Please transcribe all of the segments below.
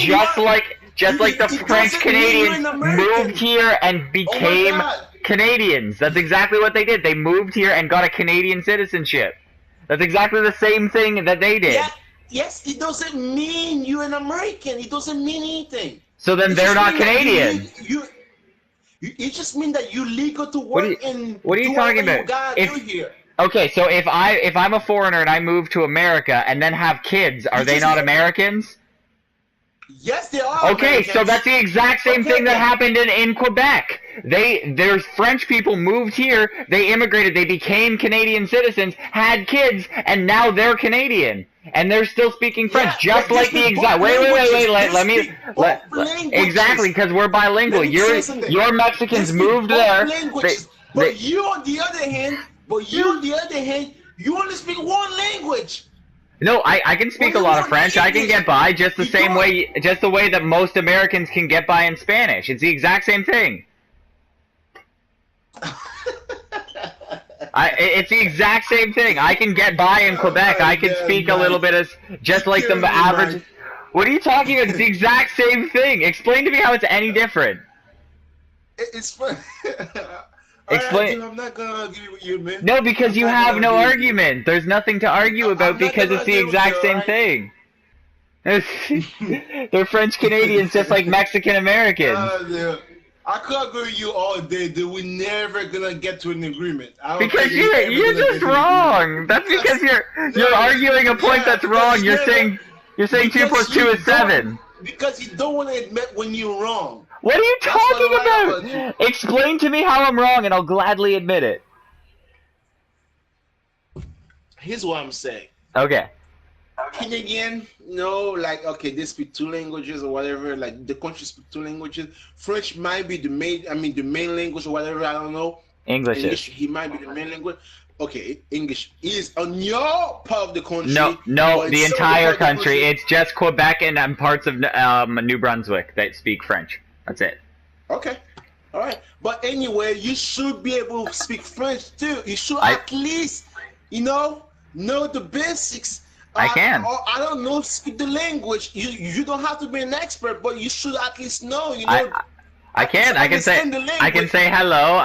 just like the French Canadians moved here and became Canadians. That's exactly what they did. They moved here and got a Canadian citizenship. That's exactly the same thing that they did. Yeah, yes, it doesn't mean you're an American. It doesn't mean anything. So then they're not Canadian. It just means that you're legal to work what are you talking about? Okay, so if I'm a foreigner and I move to America and then have kids, are they not Americans? Yes, they are. Okay, Americans. so that's the exact same thing that happened in Quebec. There's French people moved here, they immigrated, they became Canadian citizens, had kids, and now they're Canadian. And they're still speaking French, just like the exact. Wait. Exactly, because we're bilingual. Your Mexicans moved there. But you, on the other hand, you only speak one language. No, I can speak a lot of French. I can get by just the way that most Americans can get by in Spanish. It's the exact same thing. It's the exact same thing. I can get by in Quebec. I can speak a little bit of just like the average. What are you talking about? It's the exact same thing. Explain to me how it's any different. It's fun. Explain. Right, I'm not gonna argue with you, man. No, because you have no argument. There's nothing to argue about because it's the exact same thing. They're French Canadians just like Mexican Americans. I could agree with you all day that we're never gonna get to an agreement. Because you're just wrong. That's because you're arguing a point that's wrong. You're saying 2 + 2 is 7. Because you don't want to admit when you're wrong. What are you talking about? Explain to me how I'm wrong, and I'll gladly admit it. Here's what I'm saying. Okay. Canadian, okay, they speak 2 languages or whatever. Like the country speak 2 languages. French might be the main language or whatever. I don't know. English. He might be the main language. Okay, English is on your part of the country. No, the entire country. It's just Quebec and parts of New Brunswick that speak French. That's it. Okay. All right. But anyway, you should be able to speak French too. You should at least, know the basics. I can. I don't know, speak the language. You don't have to be an expert, but you should at least know. I can. I can say hello.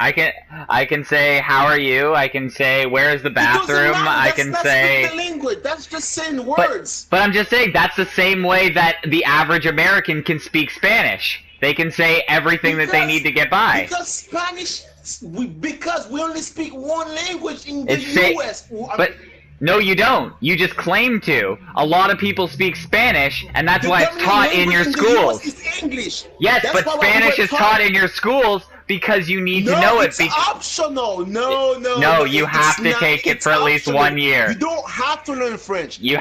I can say how are you? I can say where is the bathroom? I can say the language. That's just saying words. But I'm just saying that's the same way that the average American can speak Spanish. They can say everything that they need to get by. Because Spanish, because we only speak one language in the U.S. No, you don't. You just claim to. A lot of people speak Spanish, and that's why it's taught in your schools. It's English. Yes, but Spanish is taught in your schools because you need to know it. It's optional. No, you have to take it for at least 1 year. You don't have to learn French. You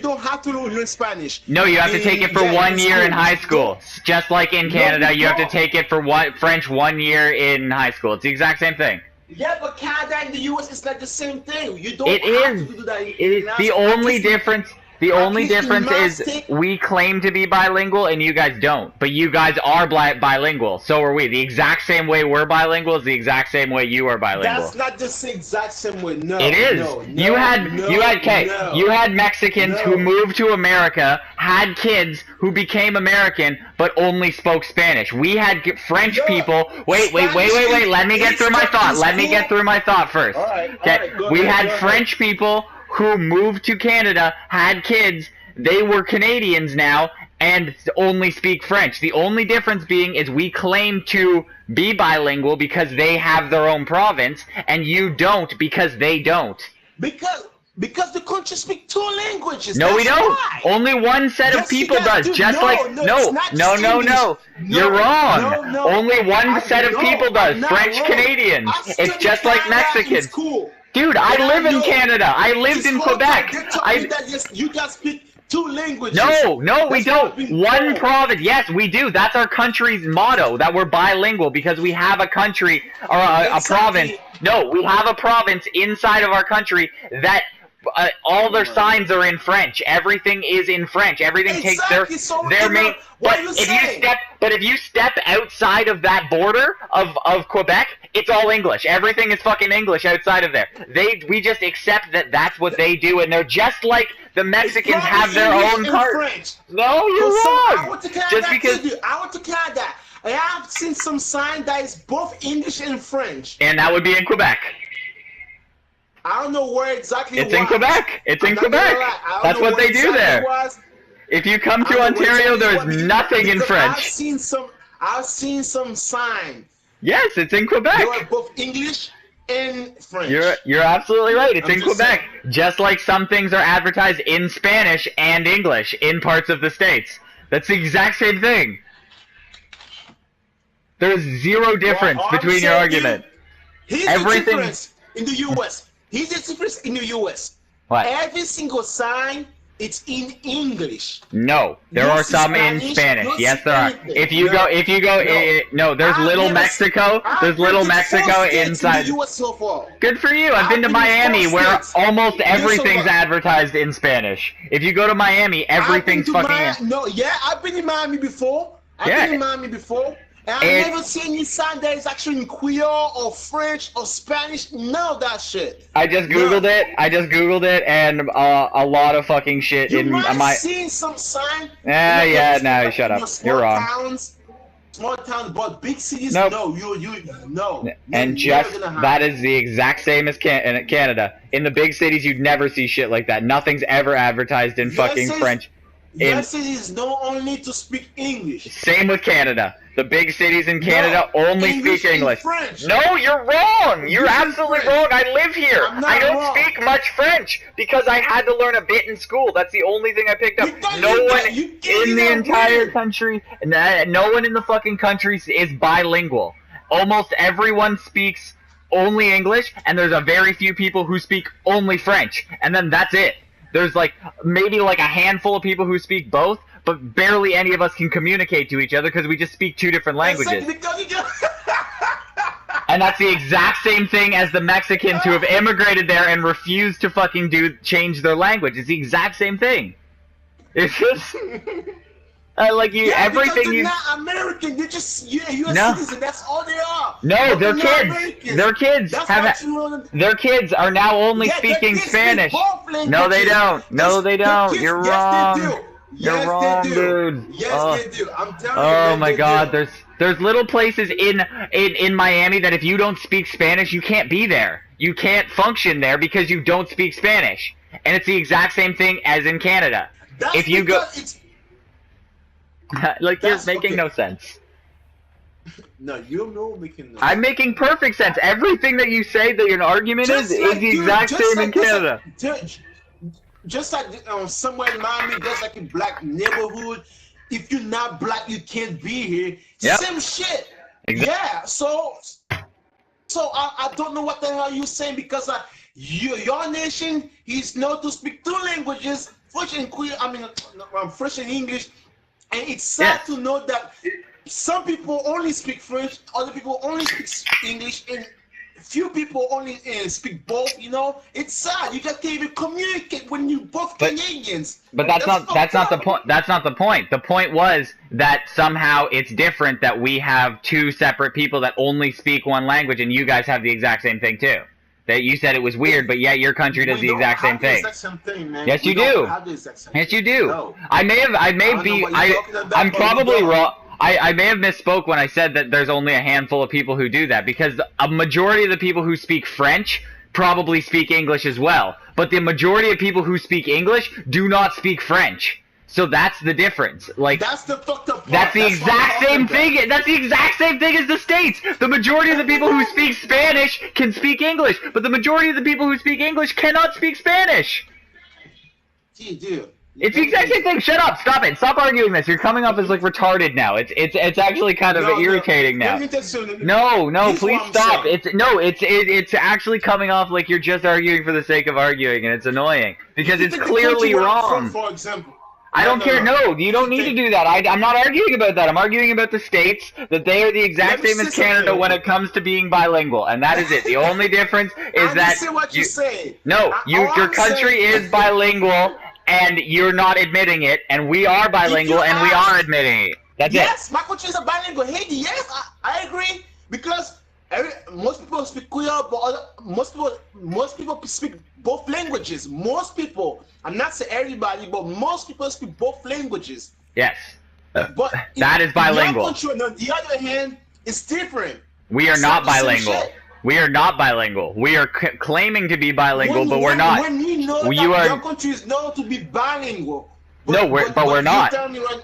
don't have to learn Spanish. No, you have to take it for 1 year in high school. Just like in Canada, you have to take it for French 1 year in high school. It's the exact same thing. Yeah, but Canada and the US is like the same thing. You don't have to do that. It is. The only difference is we claim to be bilingual and you guys don't. But you guys are bilingual. So are we. The exact same way we're bilingual is the exact same way you are bilingual. That's not the exact same way. No. It is. You had Mexicans who moved to America, had kids who became American, but only spoke Spanish. We had French people. Wait. Let me get through my thought first. Okay. We had French people who moved to Canada, had kids, they were Canadians now, and only speak French. The only difference being is we claim to be bilingual because they have their own province, and you don't because they don't. Because the country speaks 2 languages. No, we don't. Why. Only one set of people does. No. You're wrong. Only one set of people does. French Canadians. It's just like Mexicans. Cool. Dude, I live in Canada. I lived in Quebec. You guys speak 2 languages. No, we don't. One province. Yes, we do. That's our country's motto, that we're bilingual because we have a country or a province. No, we have a province inside of our country that all their signs are in French. Everything is in French. Everything takes their main. But if you step outside of that border of Quebec, it's all English. Everything is fucking English outside of there. We just accept that that's what they do, and they're just like The Mexicans It's have their English own and part. French. No, you're I wrong. went to Canada. Just because, I went to Canada. I have seen some sign that is both English and French. and that would be in Quebec. I don't know where exactly. It's in Quebec. It's in Quebec. That's what they do there. If you come to Ontario, there's nothing in French. I've seen some signs. Yes, it's in Quebec. They are both English and French. You're absolutely right. It's I'm in just Quebec. Just like some things are advertised in Spanish and English in parts of the states. That's the exact same thing. There's zero difference between your argument. Here's Everything. the difference in the U.S. Here's the difference in the U.S. What? Every single sign, it's in English. No, there No are some in Spanish, Spanish. no Yes, there are. anything. If you No. there's I've Little never Mexico. I've There's been Little to Mexico 4 states inside. in the U.S. so far. Good for you. I've been to I've been to Miami, 4 where states. almost Yes, so everything's what? advertised in Spanish. If you go to Miami, everything's I've been to fucking. No, yeah, I've been in Miami before. I've Yeah. been in Miami before. And I've And- never seen any sign that is actually in Creole or French or Spanish. None of that shit. I just googled it, and a lot of fucking shit You in might my. have seen some sign. Yeah, you know, no, like, shut you up. know, small You're wrong. Small towns, but big cities, Nope. no. No. And You're never just gonna have that it. is the exact same as in Canada. In the big cities, you'd never see shit like that. Nothing's ever advertised in fucking Yes, French. Your cities don't only to speak English. Same with Canada. The big cities in Canada only English speak English. and French. No, you're wrong. You're English and absolutely French. wrong. I live here. I'm not I don't wrong. speak much French because I had to learn a bit in school. That's the only thing I picked up. You thought No you one got- you gave in me the that entire weird. country, no one in the fucking country is bilingual. Almost everyone speaks only English, and there's a very few people who speak only French, and then that's it. There's like maybe like a handful of people who speak both, but barely any of us can communicate to each other because we just speak two different languages. And that's the exact same thing as the Mexicans who have immigrated there and refuse to fucking change their language. It's the exact same thing. It's just like you, Yeah, everything because they're you. not American. They're just U.S. No. citizens. That's all they are. No, But they're not kids. Americans. Their kids That's have. what you want to- Their kids are now only Yeah, their speaking kids speak Spanish. both No, they languages. don't. No, they Their don't. kids- You're yes, wrong. They do. You're Yes, wrong, they do. dude. Yes, Oh. they do. I'm telling you. Oh yes, my they God, do. there's little places in Miami that if you don't speak Spanish, you can't be there. You can't function there because you don't speak Spanish. And it's the exact same thing as in Canada. That's if you go, because it's like you're That's- making okay. no sense. no, you're not making no. I'm making perfect sense. Everything that you say that an argument is the dude, exact just same like- in Canada. Just like somewhere in Miami, just like in black neighborhood, if you're not black, you can't be here. Yep. Same shit. Exactly. Yeah. So I don't know what the hell you're saying because your nation is known to speak 2 languages, French and French and English, and it's sad Yes. to know that some people only speak French, other people only speak English, and few people only speak both. You know, it's sad. You just can't even communicate when you both But- Canadians. But that's not the point. That's not the point. The point was that somehow it's different that we have 2 separate people that only speak one language, and you guys have the exact same thing too. That you said it was weird, but yet your country does We the don't exact same have the thing. exact same thing, man. Yes, We you don't do. have the exact same Yes, you thing. do. No. I may don't know what you're talking about, I'm but probably we don't. wrong. I may have misspoke when I said that there's only a handful of people who do that because a majority of the people who speak French probably speak English as well. But the majority of people who speak English do not speak French. So that's the difference. Like That's the fucked up part. that's the what I'm exact talking same about. thing. That's the exact same thing as the States. The majority of the people who speak Spanish can speak English, but the majority of the people who speak English cannot speak Spanish. Gee, dude. It's the exact same thing. Shut up. Stop it. Stop arguing this. You're coming off as like retarded now. It's actually kind of irritating now. Let me tell you something. No, This is please what I'm stop. saying. It's actually coming off like you're just arguing for the sake of arguing, and it's annoying because You it's take the clearly country where I'm from, wrong. For example. I don't care. No, you don't need to do that. I'm not arguing about that. I'm arguing about the states that they are the exact Let me same as say Canada something. when it comes to being bilingual, and that is it. The only difference is I that see what you say. no, All your I'm country saying- is bilingual, and you're not admitting it, and we are bilingual, and we ask- are admitting it. That's it. Yes, my country is a bilingual. Haiti, yes, I agree. Because Most people speak Creole, but most people speak both languages. Most people, I'm not saying everybody, but most people speak both languages. Yes. But That is bilingual. Your country, on the other hand, it's different. We are It's not the same bilingual. shit. We are not bilingual. We are claiming to be bilingual, but we're not. When we know You that are- your country is known to be bilingual. No, but we're you not. tell me right-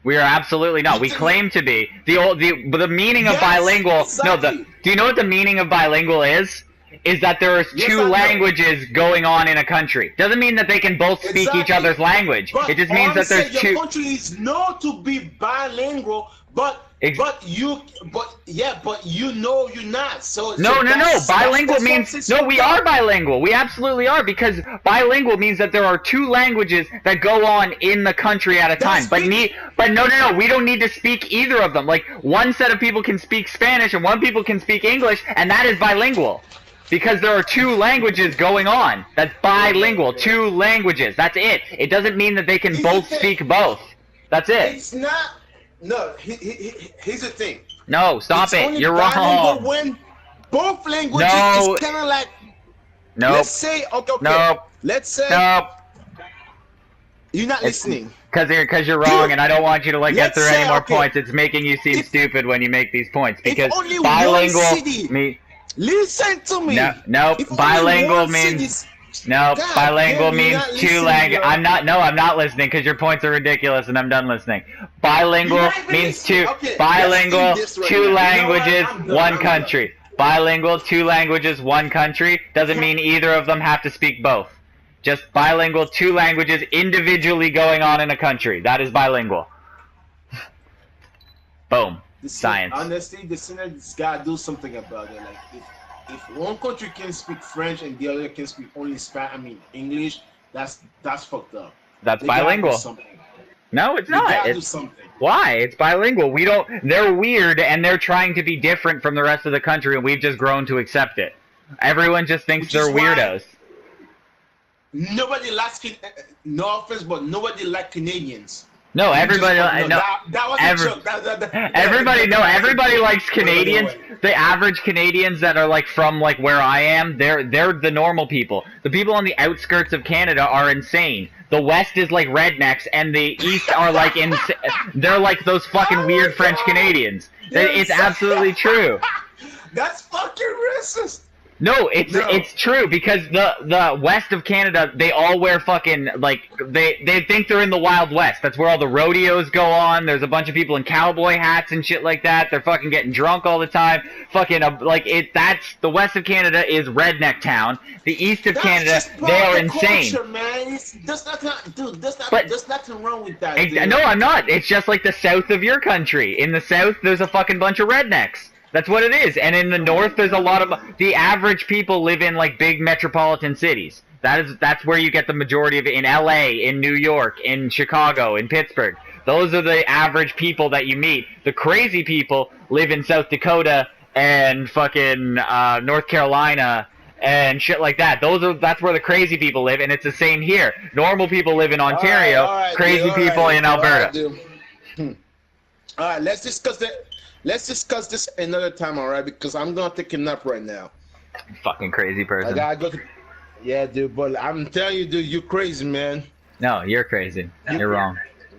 We are absolutely not. We claim to be. The meaning of Yes, bilingual. exactly. Do you know what the meaning of bilingual is? Is that there are Yes, two I know. languages going on in a country. Doesn't mean that they can both speak each Exactly. other's language. But It just all means I'm that there's saying, two. Your country is known to be bilingual, but you know you're not. So No. that's Bilingual what means it's no. We fucked are up. bilingual. We absolutely are, because bilingual means that there are two languages that go on in the country at a time. But no. We don't need to speak either of them. Like, one set of people can speak Spanish and one people can speak English, and that is bilingual. Because there are two languages going on. That's bilingual. Two languages. That's it. It doesn't mean that they can both speak both. That's it. It's not. No. Here's the thing. No, stop It's it. only You're bilingual wrong. when both languages No. is kind of like. Nope. Let's say okay. Nope. Let's say Nope. you're not listening. Because you're wrong, and I don't want you to get Let's through any say, more okay, points. It's making you seem if- stupid when you make these points. Because only one bilingual city- Listen to me. Nope. If only Bilingual one means city's- nope. God Bilingual damn, you're means not two listening, languages. bro. I'm not listening because your points are ridiculous, and I'm done listening. Bilingual You're not even means listening. two. Okay, Bilingual, let's do this right two now. You know what? languages, I'm done. one I'm country. Bilingual, two languages, one country doesn't mean either of them have to speak both. Just bilingual, two languages individually going on in a country. That is bilingual. Boom. Science. Honestly, the Senate's gotta do something about it. Like, if one country can speak French and the other can speak only English, that's fucked up. That's They gotta do bilingual. something. No, it's They not. gotta do It's, something. why? It's bilingual. We don't. They're weird, and they're trying to be different from the rest of the country, and we've just grown to accept it. Everyone just thinks Which is they're why- weirdos. Nobody likes no offense, but nobody likes Canadians. No, everybody. Just- No, that was every- a joke. everybody. No, everybody likes Canadians. The average Canadians that are from where I am, they're the normal people. The people on the outskirts of Canada are insane. The West is like rednecks, and the East are they're like those fucking Oh weird my French God. Canadians. Yes. It's absolutely true. That's fucking racist. No, it's No. it's true, because the west of Canada, they all wear fucking they think they're in the Wild West. That's where all the rodeos go on. There's a bunch of people in cowboy hats and shit like that. They're fucking getting drunk all the time. Fucking that's the west of Canada is redneck town. The east of That's Canada, just part they of are the insane. Culture, man. There's nothing, dude. But- There's nothing wrong with that. Ex- dude. No, I'm not. It's just like the south of your country. In the south, there's a fucking bunch of rednecks. That's what it is. And in the north, there's a lot of the average people live in big metropolitan cities. That's where you get the majority of it. In LA, in New York, in Chicago, in Pittsburgh. Those are the average people that you meet. The crazy people live in South Dakota and fucking North Carolina and shit like that. That's where the crazy people live, and it's the same here. Normal people live in Ontario, All right, crazy dude, all people right, in all right, Alberta. dude. All right, let's discuss that. Let's discuss this another time, all right? Because I'm gonna take a nap right now. Fucking crazy I person. gotta go to. Yeah, dude, but I'm telling you, dude, you're crazy, man. No, you're crazy. You're wrong.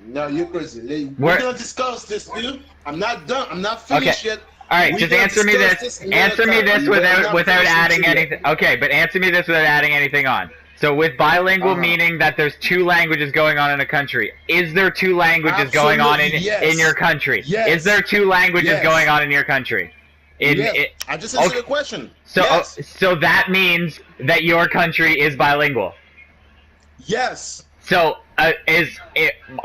No, you're crazy. We're- We're gonna discuss this, dude. I'm not done. I'm not finished yet. All right, We're just gonna answer me discuss this. another Answer me time. this We're without not finished adding yet. anything. Okay, but answer me this without adding anything on. So with bilingual Uh-huh. meaning that there's two languages going on in a country, is there two languages going on Absolutely, yes. in your country? Yes. Is there two languages Yes. going on in your country? Yeah, I just answered okay. the question. So yes. so that means that your country is bilingual. Yes. So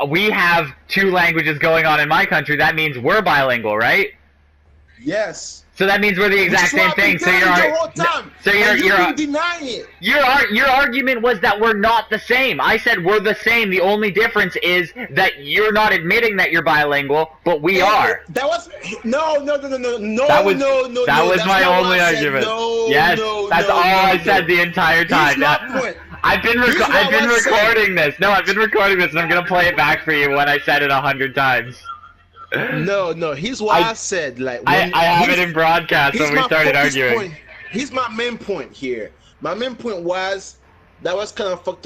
we have two languages going on in my country. That means we're bilingual, right? Yes. So that means we're the exact Which is same what thing. I've So been you're telling you the whole time. so And you're you've been denying it. your argument was that we're not the same. I said we're the same. The only difference is that you're not admitting that you're bilingual, but we are. That was no. That was no. that was That's my not what only I said. argument. No, yes, no, that's no, all no, I no. said the entire time. Here's my point. I've been Here's what recording this. No, I've been recording this, and I'm gonna play it back for you when I said it 100 times. No. Here's what I said. Like I have it in broadcast when we started arguing. Here's my main point here. My main point was that was kind of fucked up.